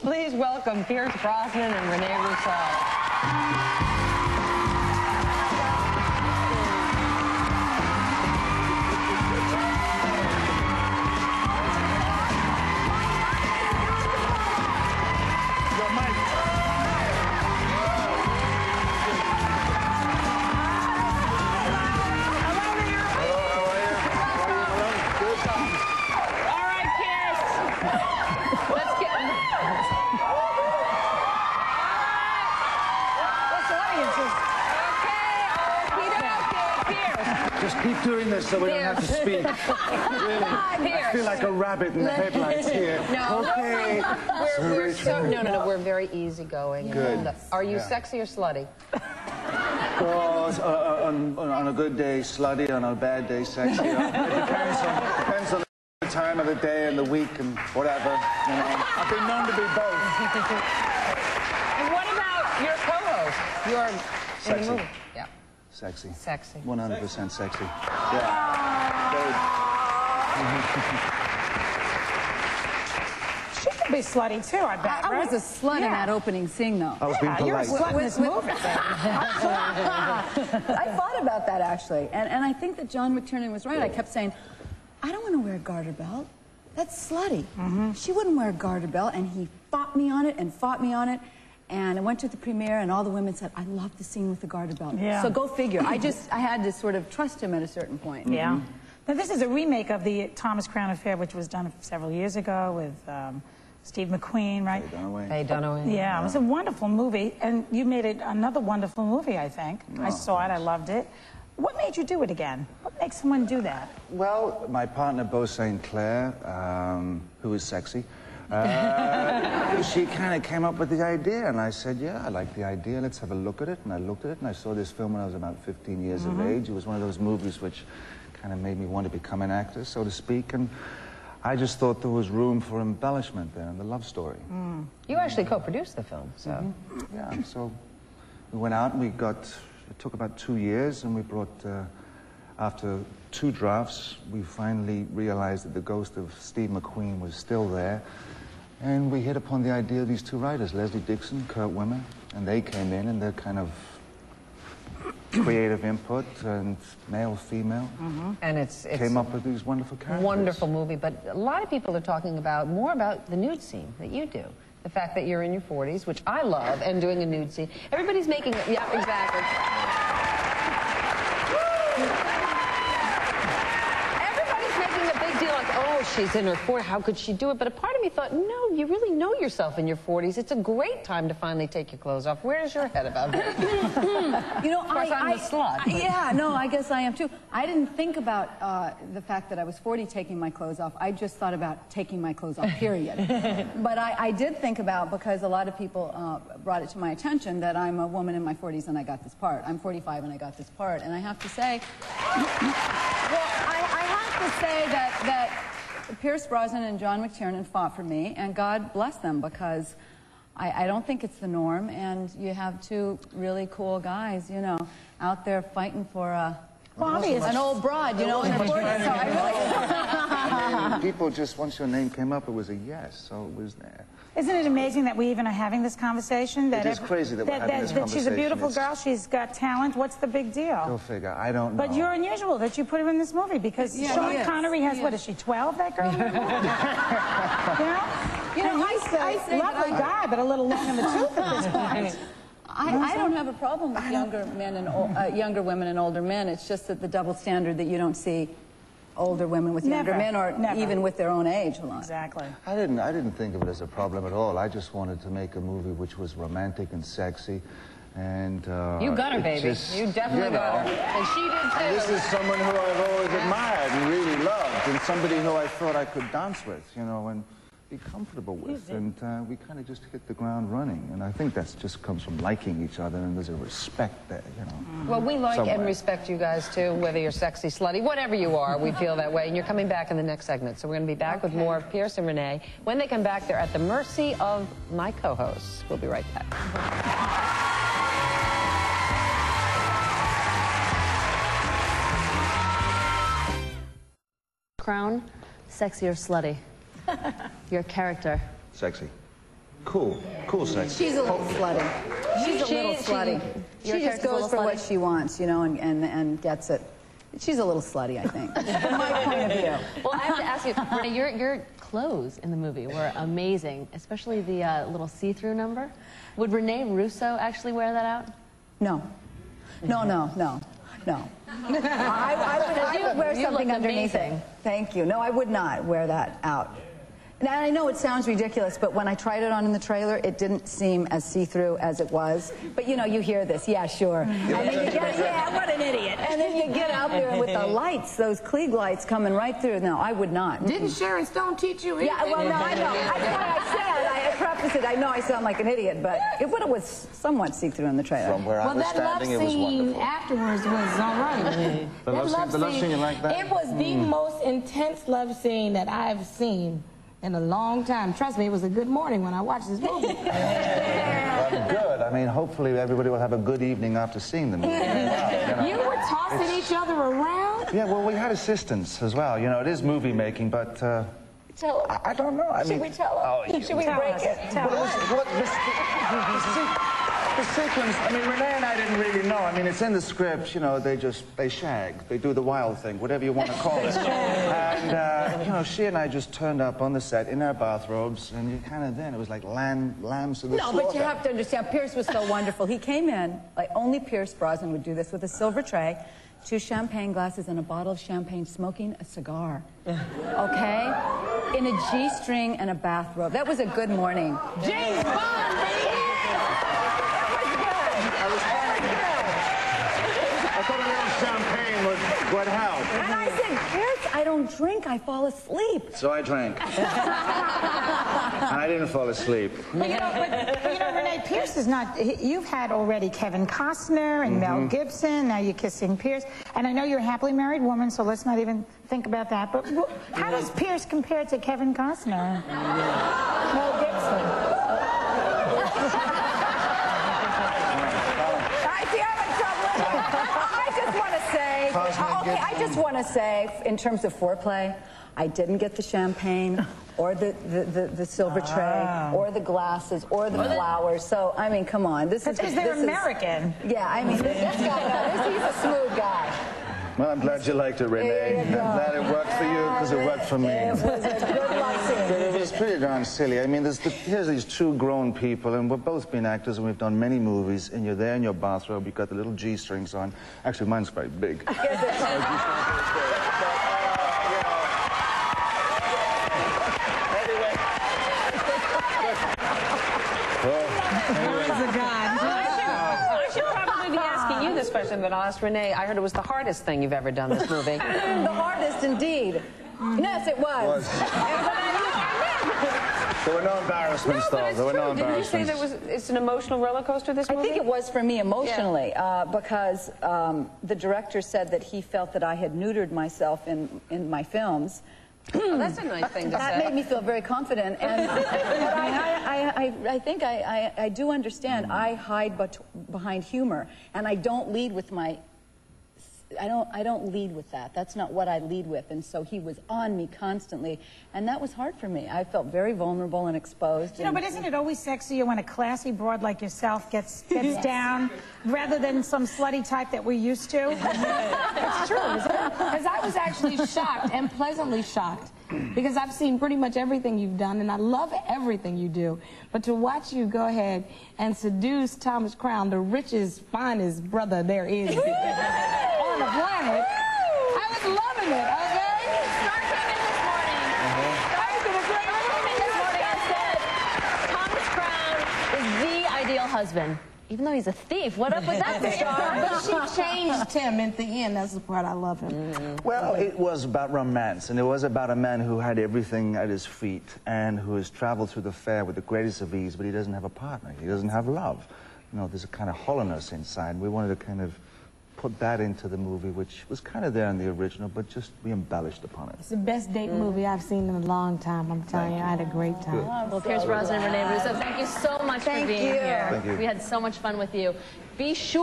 Please welcome Pierce Brosnan and Renee Russo. Just keep doing this so we don't have to speak. Really. I feel like a rabbit in the headlights here. No, okay. We're very easygoing. Good. Are you sexy or slutty? Oh, on a good day, slutty. On a bad day, sexy. It depends on the time of the day and the week and whatever. You know, I've been known to be both. And what about your co-host? You're in the movie. Yeah. Sexy. Sexy. 100% sexy. Yeah. She could be slutty too, I bet. I was a slut in that opening scene, though. I was being polite. You're a slut in this movie. I thought about that, actually. And I think that John McTiernan was right. I kept saying, I don't want to wear a garter belt. That's slutty. She wouldn't wear a garter belt, and he fought me on it and fought me on it. And I went to the premiere, and all the women said, I love the scene with the garter belt. Yeah. So go figure. I had to sort of trust him at a certain point. Yeah. Now, this is a remake of the Thomas Crown Affair, which was done several years ago with Steve McQueen, right? Faye Dunaway. Yeah, it was a wonderful movie, and you made it another wonderful movie, I think. I saw it, I loved it. What made you do it again? What makes someone do that? Well, my partner, Beau St. Clair, who is sexy, she kind of came up with the idea, and I said, yeah, I like the idea, let's have a look at it. And I looked at it, and I saw this film when I was about 15 years of age. It was one of those movies which kind of made me want to become an actor, so to speak, and I just thought there was room for embellishment there in the love story. You actually co-produced the film, so... Yeah, so we went out and we got, it took about 2 years, and we brought, after 2 drafts, we finally realized that the ghost of Steve McQueen was still there. And we hit upon the idea of these 2 writers, Leslie Dixon, Kurt Wimmer, and they came in and their kind of creative input and male, female, and it's came up with these wonderful characters. Wonderful movie, but a lot of people are talking more about the nude scene that you do. The fact that you're in your 40s, which I love, and doing a nude scene. Everybody's making it, yeah, exactly. She's in her 40s, how could she do it? But a part of me thought, no, you really know yourself in your 40s. It's a great time to finally take your clothes off. Where's your head about that? You know, of course, I'm a slut. Yeah, no, I guess I am too. I didn't think about the fact that I was 40 taking my clothes off. I just thought about taking my clothes off, period. But I did think about, because a lot of people brought it to my attention, that I'm a woman in my 40s and I got this part. I'm 45 and I got this part. And I have to say, well, I have to say that Pierce Brosnan and John McTiernan fought for me, and God bless them, because I don't think it's the norm, and you have 2 really cool guys, you know, out there fighting for an old broad, you know, in her 40s. So I really... People just, once your name came up, it was a yes, so it was there. Isn't it amazing that we even are having this conversation? That it is crazy that we're having this conversation. She's a beautiful girl, she's got talent. What's the big deal? Go figure, I don't know. But you're unusual that you put her in this movie, because Sean Connery has, what is she, 12, that girl? You know, he's a lovely guy, but a little long in the tooth at this point. I don't have a problem with younger men and younger women and older men. It's just that the double standard that you don't see older women with younger men, or even with their own age a lot. Exactly. I didn't think of it as a problem at all. I just wanted to make a movie which was romantic and sexy, and you got her, baby. You definitely got her, and she did too. This is someone who I've always admired and really loved, and somebody who I thought I could dance with, you know, and be comfortable with, and we kind of just hit the ground running, and I think that just comes from liking each other, and there's a respect there, you know. Well, we like and respect you guys too, whether you're sexy, slutty, whatever you are, we feel that way, and you're coming back in the next segment, so we're going to be back with more of Pierce and Renee. When they come back, they're at the mercy of my co-hosts. We'll be right back. Crown, sexy or slutty? Your character. Sexy. cool sexy. She's a little slutty. She's a little slutty. She just goes for what she wants, you know, and gets it. She's a little slutty, I think, from my point of view. Well, I have to ask you, Renee, your clothes in the movie were amazing, especially the little see-through number. Would Renee Russo actually wear that out? No. No. I would wear something underneath it. Thank you. No, I would not wear that out. And I know it sounds ridiculous, but when I tried it on in the trailer, it didn't seem as see-through as it was. But you know, you hear this, yeah, sure. And then you get, yeah, what an idiot. And then you get out there with the lights, those Klieg lights coming right through. No, I would not. Didn't Sharon Stone teach you anything? Yeah, well, no, I know. That's why I said, I prefaced it. I know I sound like an idiot, but it was somewhat see-through in the trailer. From where I was standing, it was wonderful. Afterwards was all right. The love scene, you like that? It was the most intense love scene that I've seen in a long time. Trust me, it was a good morning when I watched this movie. Well, good. I mean, hopefully everybody will have a good evening after seeing the movie. You were tossing each other around? Yeah, well, we had assistants as well. You know, it is movie making, but Tell her. I don't know. Should we tell her? Should we break it? Tell her. The sequence, I mean, Renee and I didn't really know. I mean, it's in the script, you know, they shag. They do the wild thing, whatever you want to call it. And, you know, she and I just turned up on the set in our bathrobes, and you kind of then, it was like lambs to the slaughter. No, but you have to understand, Pierce was so wonderful. He came in, like only Pierce Brosnan would do this, with a silver tray, 2 champagne glasses, and a bottle of champagne, smoking a cigar. Okay? In a G-string and a bathrobe. That was a good morning. James Bond, baby! I thought a little champagne would help. And I said, Pierce, I don't drink, I fall asleep. So I drank. And I didn't fall asleep. But you know, Renee, Pierce is not, you've had already Kevin Costner and Mel Gibson, now you're kissing Pierce. And I know you're a happily married woman, so let's not even think about that. But how does Pierce compare to Kevin Costner? Mel Gibson. I just want to say, in terms of foreplay, I didn't get the champagne, or the silver tray, or the glasses, or the flowers. So, I mean, come on. That's because they're American. Yeah, I mean, this guy, he's a smooth guy. Well, I'm glad you liked it, Renee. I'm glad it worked for you, because it worked for me. It was a good love scene. But it was pretty darn silly. I mean, here's these 2 grown people, and we've both been actors, and we've done many movies, and you're there in your bathrobe, you've got the little G-strings on. Actually, mine's quite big. I should probably be asking you this question, but I'll ask Renee. I heard it was the hardest thing you've ever done this movie. The hardest, indeed. Yes, it was. There were no embarrassments, though. There were no embarrassments. Didn't you say it's an emotional roller coaster, this movie? I think it was for me emotionally, because the director said that he felt that I had neutered myself in my films. Well, that's a nice thing to say. That made me feel very confident, and I think I do understand. I hide behind humor, and I don't lead with my. I don't lead with that. That's not what I lead with, and so he was on me constantly, and that was hard for me. I felt very vulnerable and exposed. You know, but isn't it always sexier when a classy broad like yourself gets down, rather than some slutty type that we're used to? It's true, isn't it? Because I was actually shocked and pleasantly shocked, because I've seen pretty much everything you've done, and I love everything you do. But to watch you go ahead and seduce Thomas Crown, the richest, finest brother there is on the planet, I was loving it, okay? Star came in this morning. Thomas Crown is the ideal husband. Even though he's a thief, what up with that, Star? But she changed him at the end. That's the part I love him. Well, it was about romance, and it was about a man who had everything at his feet and who has traveled through the fair with the greatest of ease, but he doesn't have a partner. He doesn't have love. You know, there's a kind of hollowness inside. We wanted to kind of put that into the movie, which was kind of there in the original, but just we embellished upon it. It's the best date movie I've seen in a long time. I'm telling you, I had a great time. Well, Pierce Brosnan and Renee Russo, thank you so much for being here. Thank you. We had so much fun with you. Be sure